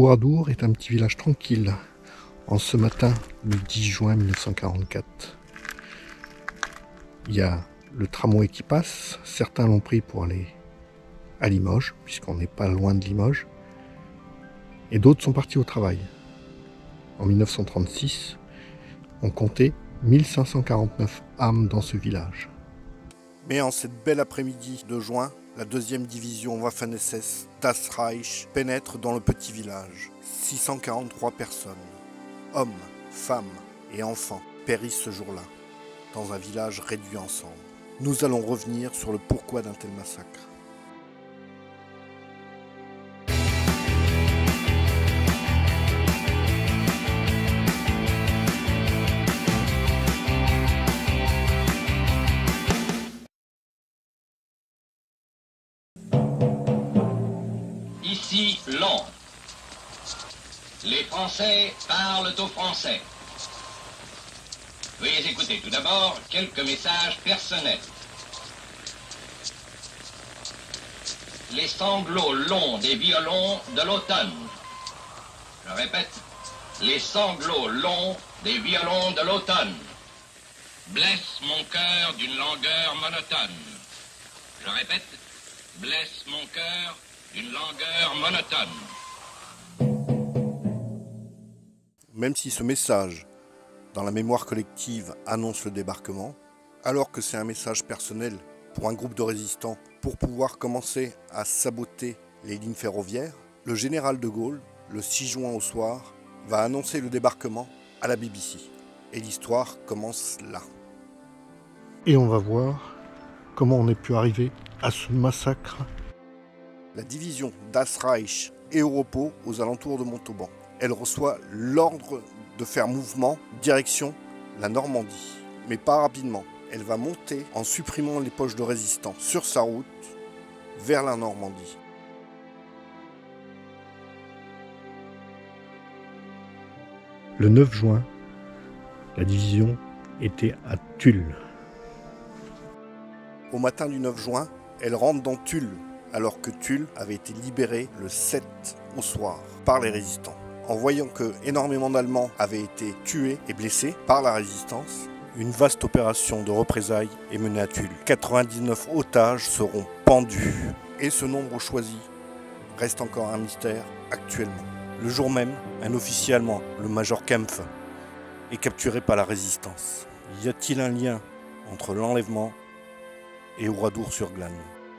Oradour est un petit village tranquille en ce matin du 10 juin 1944. Il y a le tramway qui passe, certains l'ont pris pour aller à Limoges, puisqu'on n'est pas loin de Limoges, et d'autres sont partis au travail. En 1936, on comptait 1549 âmes dans ce village. Mais en cette belle après-midi de juin, la 2e division Waffen-SS Das Reich pénètre dans le petit village. 643 personnes, hommes, femmes et enfants, périssent ce jour-là, dans un village réduit ensemble. Nous allons revenir sur le pourquoi d'un tel massacre. Ici Londres. Les Français parlent aux Français. Veuillez écouter tout d'abord quelques messages personnels. Les sanglots longs des violons de l'automne. Je répète, les sanglots longs des violons de l'automne blessent mon cœur d'une langueur monotone. Je répète, blessent mon cœur d'une langueur monotone. Même si ce message, dans la mémoire collective, annonce le débarquement, alors que c'est un message personnel pour un groupe de résistants pour pouvoir commencer à saboter les lignes ferroviaires, le général de Gaulle, le 6 juin au soir, va annoncer le débarquement à la BBC. Et l'histoire commence là. Et on va voir comment on est pu arriver à ce massacre. La division Das Reich est au repos aux alentours de Montauban. Elle reçoit l'ordre de faire mouvement direction la Normandie, mais pas rapidement. Elle va monter en supprimant les poches de résistants sur sa route vers la Normandie. Le 9 juin, la division était à Tulle. Au matin du 9 juin, elle rentre dans Tulle, alors que Tulle avait été libérée le 7 au soir par les résistants. En voyant que énormément d'Allemands avaient été tués et blessés par la résistance, une vaste opération de représailles est menée à Tulle. 99 otages seront pendus. Et ce nombre choisi reste encore un mystère actuellement. Le jour même, un officier allemand, le major Kempf, est capturé par la résistance. Y a-t-il un lien entre l'enlèvement et Oradour-sur-Glane?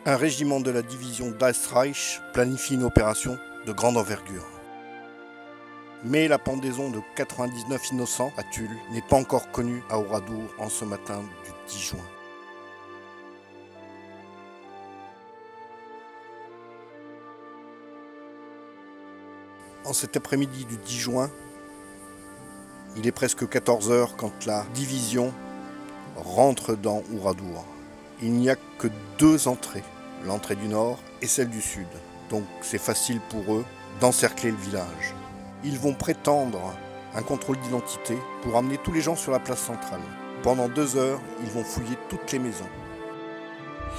Un régiment de la division Das Reich planifie une opération de grande envergure. Mais la pendaison de 99 innocents à Tulle n'est pas encore connue à Oradour en ce matin du 10 juin. En cet après-midi du 10 juin, il est presque 14 h quand la division rentre dans Oradour. Il n'y a que 2 entrées, l'entrée du nord et celle du sud. Donc c'est facile pour eux d'encercler le village. Ils vont prétendre un contrôle d'identité pour amener tous les gens sur la place centrale. Pendant 2 heures, ils vont fouiller toutes les maisons.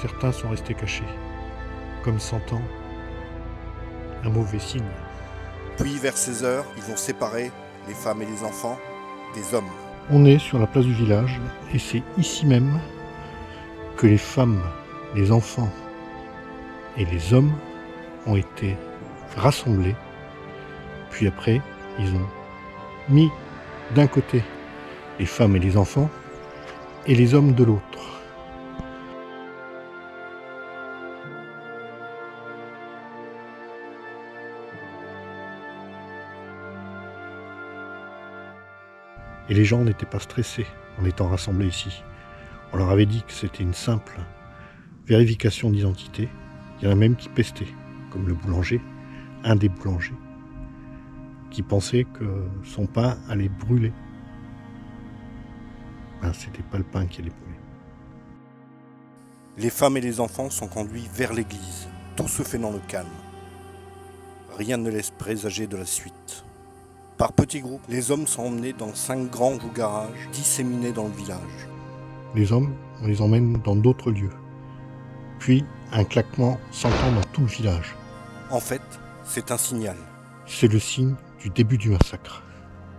Certains sont restés cachés, comme sentant un mauvais signe. Puis vers 16 heures, ils vont séparer les femmes et les enfants des hommes. On est sur la place du village et c'est ici même que les femmes, les enfants et les hommes ont été rassemblés. Puis après, ils ont mis d'un côté les femmes et les enfants et les hommes de l'autre. Et les gens n'étaient pas stressés en étant rassemblés ici. On leur avait dit que c'était une simple vérification d'identité. Il y en a même qui pestaient, comme le boulanger, un des boulangers, qui pensait que son pain allait brûler. Ben, c'était pas le pain qui allait brûler. Les femmes et les enfants sont conduits vers l'église. Tout se fait dans le calme. Rien ne laisse présager de la suite. Par petits groupes, les hommes sont emmenés dans 5 grands garages disséminés dans le village. Les hommes, on les emmène dans d'autres lieux. Puis, un claquement s'entend dans tout le village. En fait, c'est un signal. C'est le signe du début du massacre.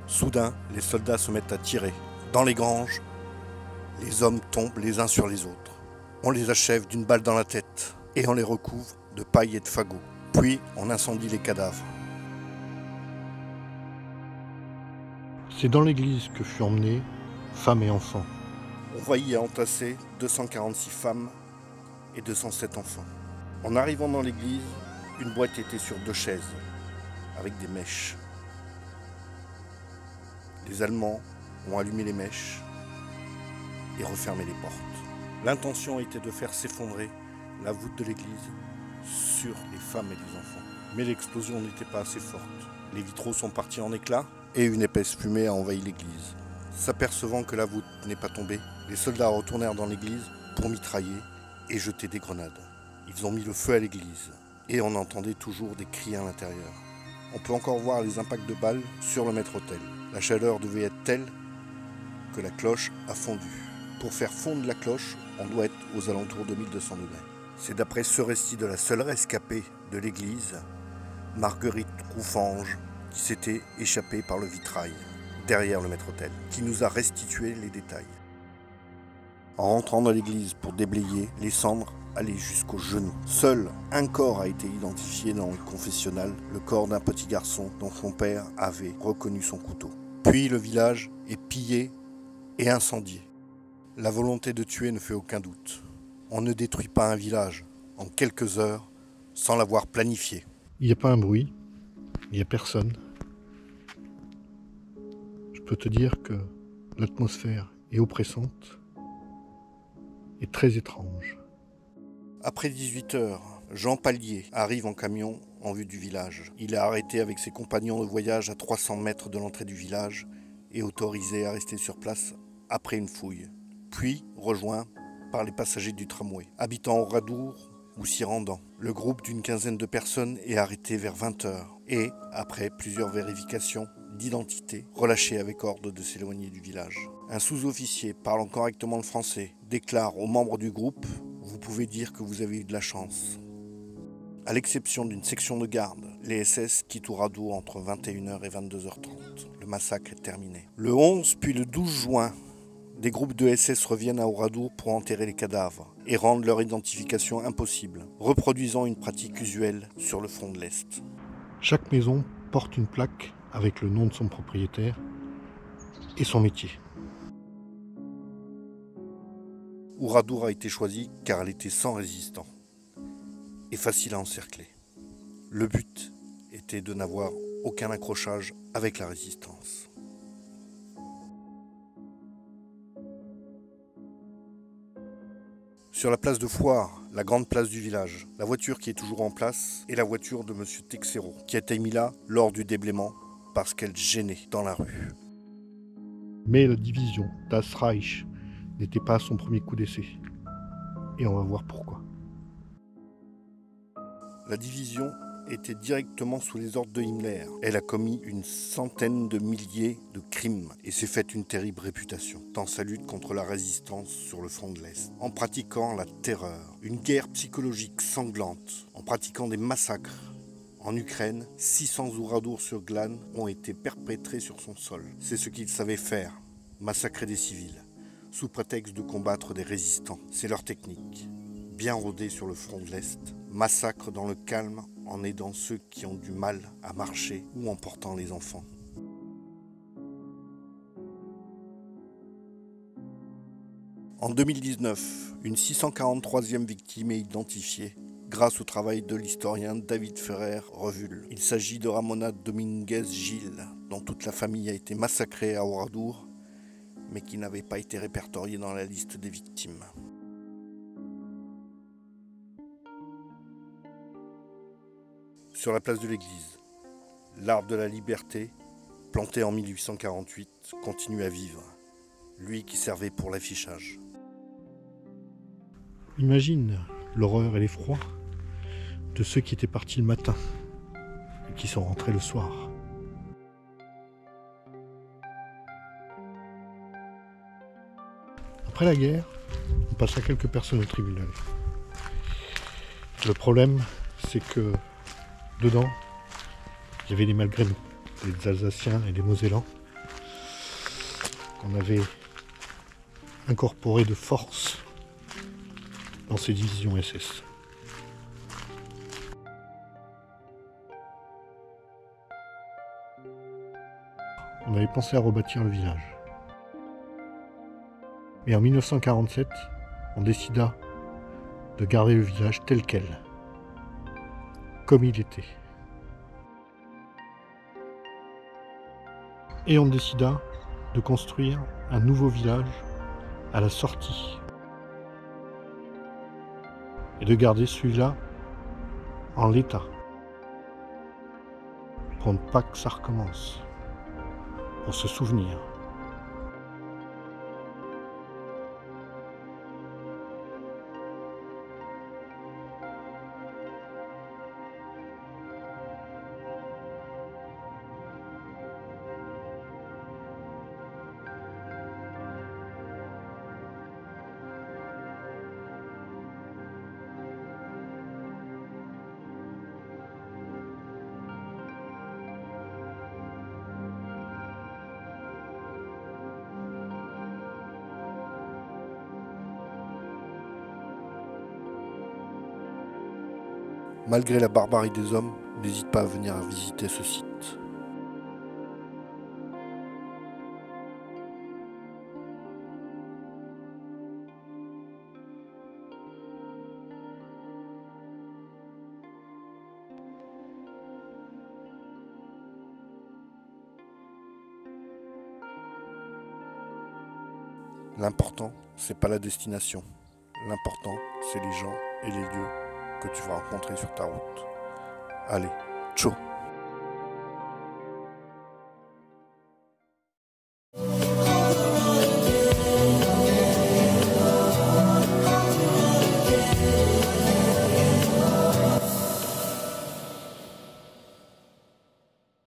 Soudain, les soldats se mettent à tirer. Dans les granges, les hommes tombent les uns sur les autres. On les achève d'une balle dans la tête et on les recouvre de paille et de fagots. Puis on incendie les cadavres. C'est dans l'église que furent emmenés femmes et enfants. On va y entasser 246 femmes et 207 enfants. En arrivant dans l'église, une boîte était sur 2 chaises, avec des mèches. Les Allemands ont allumé les mèches et refermé les portes. L'intention était de faire s'effondrer la voûte de l'église sur les femmes et les enfants. Mais l'explosion n'était pas assez forte. Les vitraux sont partis en éclats et une épaisse fumée a envahi l'église. S'apercevant que la voûte n'est pas tombée, les soldats retournèrent dans l'église pour mitrailler et jeter des grenades. Ils ont mis le feu à l'église et on entendait toujours des cris à l'intérieur. On peut encore voir les impacts de balles sur le maître-autel. La chaleur devait être telle que la cloche a fondu. Pour faire fondre la cloche, on doit être aux alentours de 1200 degrés. C'est d'après ce récit de la seule rescapée de l'église, Marguerite Roufange, qui s'était échappée par le vitrail derrière le maître-autel, qui nous a restitué les détails. En rentrant dans l'église pour déblayer, les cendres allaient jusqu'aux genoux. Seul un corps a été identifié dans le confessionnal, le corps d'un petit garçon dont son père avait reconnu son couteau. Puis le village est pillé et incendié. La volonté de tuer ne fait aucun doute. On ne détruit pas un village en quelques heures sans l'avoir planifié. Il n'y a pas un bruit, il n'y a personne. Je peux te dire que l'atmosphère est oppressante et très étrange. Après 18 heures, Jean Pallier arrive en camion en vue du village. Il est arrêté avec ses compagnons de voyage à 300 mètres de l'entrée du village et autorisé à rester sur place après une fouille. Puis rejoint par les passagers du tramway, habitant au Radour ou s'y rendant. Le groupe d'une quinzaine de personnes est arrêté vers 20 heures et, après plusieurs vérifications d'identité, relâché avec ordre de s'éloigner du village. Un sous-officier parlant correctement le français déclare aux membres du groupe « Vous pouvez dire que vous avez eu de la chance ». À l'exception d'une section de garde, les SS quittent Oradour entre 21h et 22h30. Le massacre est terminé. Le 11 puis le 12 juin, des groupes de SS reviennent à Oradour pour enterrer les cadavres et rendent leur identification impossible, reproduisant une pratique usuelle sur le front de l'Est. Chaque maison porte une plaque avec le nom de son propriétaire et son métier. Oradour a été choisie car elle était sans résistants et facile à encercler. Le but était de n'avoir aucun accrochage avec la résistance. Sur la place de Foire, la grande place du village, la voiture qui est toujours en place est la voiture de M. Texero, qui a été mis là lors du déblaiement parce qu'elle gênait dans la rue. Mais la division Das Reich n'était pas à son premier coup d'essai. Et on va voir pourquoi. La division était directement sous les ordres de Himmler. Elle a commis une centaine de milliers de crimes et s'est faite une terrible réputation dans sa lutte contre la résistance sur le front de l'Est. En pratiquant la terreur, une guerre psychologique sanglante, en pratiquant des massacres. En Ukraine, 600 Oradour-sur-Glane ont été perpétrés sur son sol. C'est ce qu'ils savaient faire, massacrer des civils, sous prétexte de combattre des résistants. C'est leur technique. Bien rodés sur le front de l'Est, massacre dans le calme en aidant ceux qui ont du mal à marcher ou en portant les enfants. En 2019, une 643e victime est identifiée grâce au travail de l'historien David Ferrer Revul. Il s'agit de Ramona Dominguez Gil, dont toute la famille a été massacrée à Oradour, mais qui n'avait pas été répertoriée dans la liste des victimes. Sur la place de l'église, l'arbre de la liberté, planté en 1848, continue à vivre, lui qui servait pour l'affichage. Imagine l'horreur et l'effroi de ceux qui étaient partis le matin et qui sont rentrés le soir. Après la guerre, on passa quelques personnes au tribunal. Le problème, c'est que dedans, il y avait des malgré nous, des Alsaciens et des Mosellans, qu'on avait incorporés de force dans ces divisions SS. On avait pensé à rebâtir le village. Mais en 1947, on décida de garder le village tel quel, comme il était. Et on décida de construire un nouveau village à la sortie. Et de garder celui-là en l'état. Pour ne pas que ça recommence. Pour se souvenir. Malgré la barbarie des hommes, n'hésite pas à venir visiter ce site. L'important, c'est pas la destination. L'important, c'est les gens et les lieux que tu vas rencontrer sur ta route. Allez,